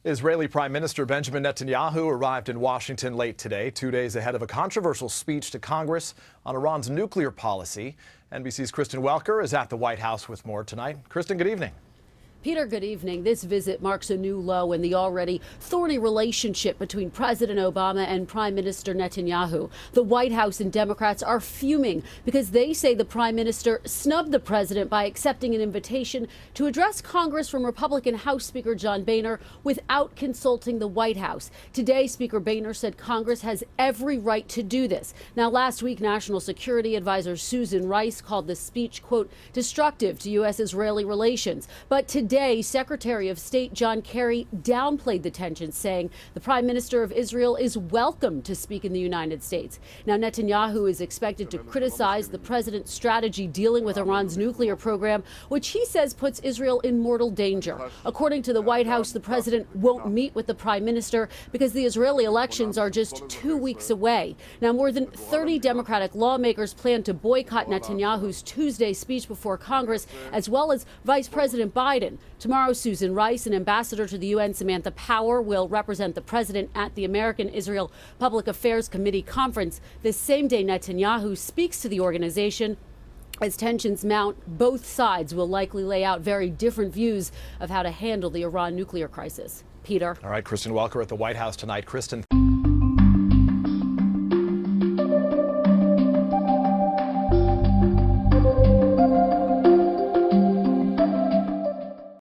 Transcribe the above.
Israeli Prime Minister Benjamin Netanyahu arrived in Washington late today, 2 days ahead of a controversial speech to Congress on Iran's nuclear policy. NBC's Kristen Welker is at the White House with more tonight. Kristen, good evening. Peter, good evening. This visit marks a new low in the already thorny relationship between President Obama and Prime Minister Netanyahu. The White House and Democrats are fuming because they say the Prime Minister snubbed the president by accepting an invitation to address Congress from Republican House Speaker John Boehner without consulting the White House. Today, Speaker Boehner said Congress has every right to do this. Now, last week, National Security Advisor Susan Rice called the speech, quote, destructive to U.S.-Israeli relations. But today, Secretary of State John Kerry downplayed the tensions, saying the Prime Minister of Israel is welcome to speak in the United States. Now, Netanyahu is expected to criticize the president's strategy dealing with Iran's nuclear program, which he says puts Israel in mortal danger. According to the White House, the president won't meet with the Prime Minister because the Israeli elections are just 2 weeks away. Now, more than 30 Democratic lawmakers plan to boycott Netanyahu's Tuesday speech before Congress, as well as Vice President Biden. Tomorrow, Susan Rice, an ambassador to the UN, Samantha Power, will represent the president at the American-Israel Public Affairs Committee conference. This same day, Netanyahu speaks to the organization. As tensions mount, both sides will likely lay out very different views of how to handle the Iran nuclear crisis. Peter. All right, Kristen Welker at the White House tonight. Kristen.